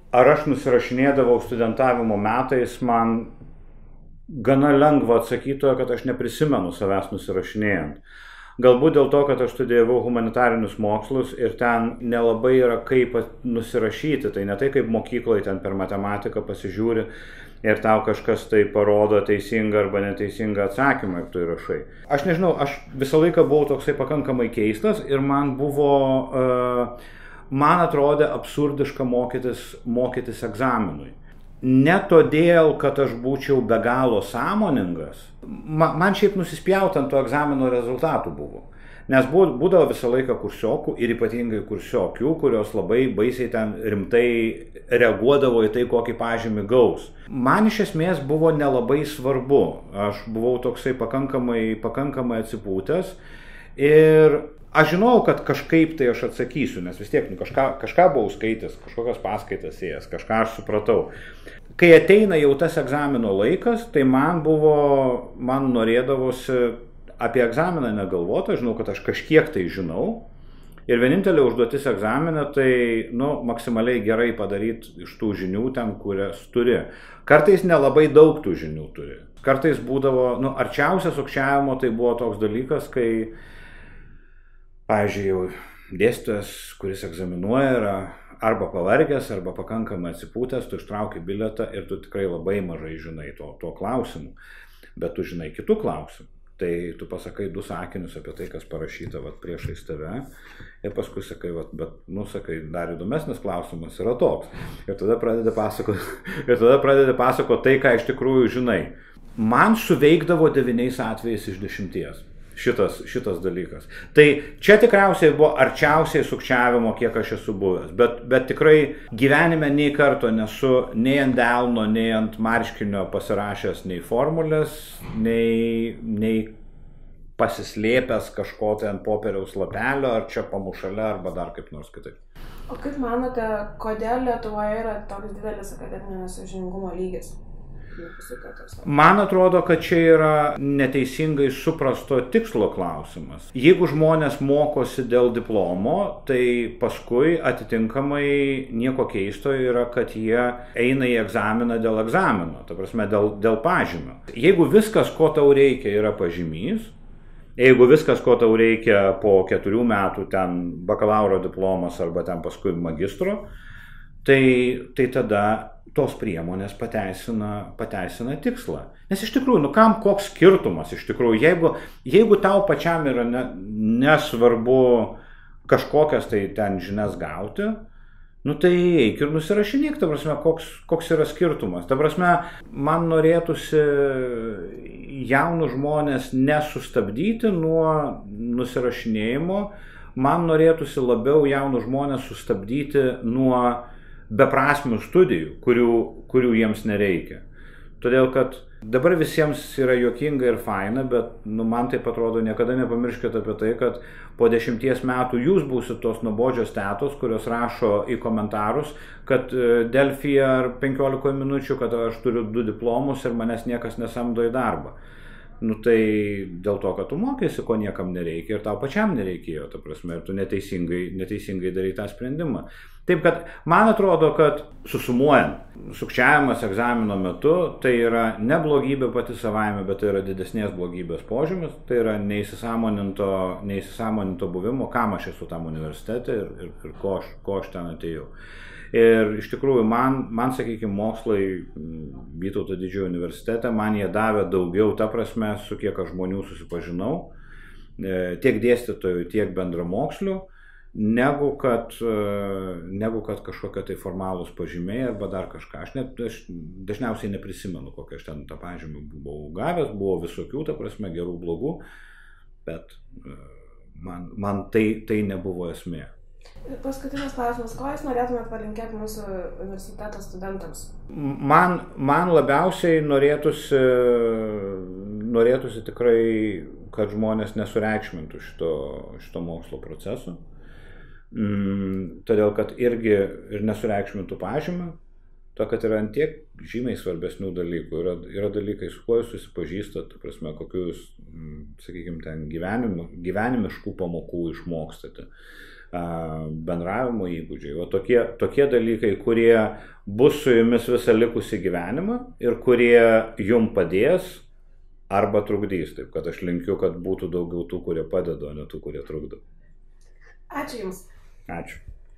Ar aš nusirašinėdavau studentavimo metais, man gana lengva atsakyti, kad aš neprisimenu savęs nusirašinėjant. Galbūt dėl to, kad aš studijavau humanitarinius mokslus ir ten nelabai yra kaip nusirašyti, tai ne tai kaip mokykloje ten per matematiką pasižiūri ir tau kažkas tai parodo teisingą arba neteisingą atsakymą ir tu įrašai. Aš nežinau, aš visą laiką buvau toksai pakankamai keistas ir man atrodė absurdiška mokytis egzaminui. Ne todėl, kad aš būčiau be galo sąmoningas, man šiaip nusispjauti ant to egzamino rezultatų buvo. Nes būdavo visą laiką kursiokų ir ypatingai kursiokių, kurios labai baisiai ten rimtai reaguodavo į tai, kokį pažymį gaus. Man iš esmės buvo nelabai svarbu, aš buvau toksai pakankamai atsipūtęs ir aš žinojau, kad kažkaip tai aš atsakysiu, nes vis tiek kažką buvau skaitęs, kažkokias paskaitas ėjęs, kažką aš supratau. Kai ateina jau tas egzamino laikas, tai man norėdavosi apie egzaminą negalvoti, aš žinau, kad aš kažkiek tai žinau. Ir vienintelė užduotis egzaminą tai maksimaliai gerai padaryti iš tų žinių ten, kurias turi. Kartais nelabai daug tų žinių turi. Kartais būdavo, arčiausias sukčiavimo tai buvo toks dalykas, kai pavyzdžiui, jau dėstytojas, kuris egzaminuoja, yra arba pavargęs, arba pakankamai atsipūtęs, tu ištrauki bilietą ir tu tikrai labai mažai žinai to klausimų, bet tu žinai kitų klausimų. Tai tu pasakai 2 sakinius apie tai, kas parašyta priešais tave ir paskui sakai, sakai, dar įdomesnis klausimas yra toks. Ir tada pradedi pasakoti tai, ką iš tikrųjų žinai. Man suveikdavo 9 atvejais iš 10. Šitas dalykas. Tai čia tikriausiai buvo arčiausiai sukčiavimo, kiek aš esu buvęs, bet tikrai gyvenime nei karto nesu nei ant delno, nei ant marškinio pasirašęs nei formulės, nei pasislėpęs kažko tai ant popieriaus lapelio, ar čia pamušale, arba dar kaip nors kitaip. O kaip manote, kodėl Lietuvoje yra toks didelis akademinio nesąžiningumo lygis? Man atrodo, kad čia yra neteisingai suprasto tikslo klausimas. Jeigu žmonės mokosi dėl diplomo, tai paskui atitinkamai nieko keisto yra, kad jie eina į egzaminą dėl egzamino, ta prasme dėl pažymio. Jeigu viskas, ko tau reikia, yra pažymys, jeigu viskas, ko tau reikia po 4 metų ten bakalauro diplomas arba ten paskui magistro, tai tada tos priemonės pateisina tikslą. Nes iš tikrųjų, koks skirtumas iš tikrųjų, jeigu tau pačiam yra nesvarbu kažkokias tai ten žinias gauti, tai eik ir nusirašinėk, ta prasme, koks yra skirtumas. Ta prasme, man norėtųsi jaunus žmonės nesustabdyti nuo nusirašinėjimo, man norėtųsi labiau jaunus žmonės sustabdyti nuo beprasmių studijų, kurių jiems nereikia. Todėl, kad dabar visiems yra juokinga ir faina, bet man taip atrodo, niekada nepamirškite apie tai, kad po 10 metų jūs būsit tos nuobodžios tetos, kurios rašo į komentarus, kad Delfyje ar 15 minučių, kad aš turiu 2 diplomus ir manęs niekas nesamdo į darbą. Tai dėl to, kad tu mokėsi, ko niekam nereikia ir tau pačiam nereikėjo, ta prasme, ir tu neteisingai darai tą sprendimą. Taip, kad man atrodo, kad susumuojant, sukčiavimas egzamino metu tai yra ne blogybė pati savaime, bet tai yra didesnės blogybės požymis, tai yra neįsisąmoninto buvimo, kam aš esu tam universitete ir ko aš ten atėjau. Ir iš tikrųjų, man sakykime, mokslai Vytauto Didžiojo universitete, man jie davė daugiau, ta prasme, su kiek aš žmonių susipažinau, tiek dėstytojų, tiek bendramokslių, negu kad kažkokie tai formalūs pažymiai arba dar kažką. Aš dažniausiai neprisimenu, kokią aš ten tą pažymį buvau gavęs, buvo visokių, ta prasme, gerų, blogų, bet man tai nebuvo esmė. Paskutinis klausimas, ko jūs norėtumėt palinkėti mūsų universiteto studentams? Man labiausiai norėtųsi tikrai, kad žmonės nesureikšmintų šito mokslo proceso. Todėl, kad irgi ir nesureikšmintų pažymį. to, kad yra antiek žymiai svarbesnių dalykų. Yra dalykai, su kuo jūs susipažįstat, prasme, kokius, sakykime, ten gyvenimiškų pamokų išmokstate, bendravimo įgūdžiai. O tokie dalykai, kurie bus su jumis visą likusį gyvenimą ir kurie jum padės arba trukdys. Taip, kad aš linkiu, kad būtų daugiau tų, kurie padeda, o ne tų, kurie trukdo. Ačiū Jums. Ačiū.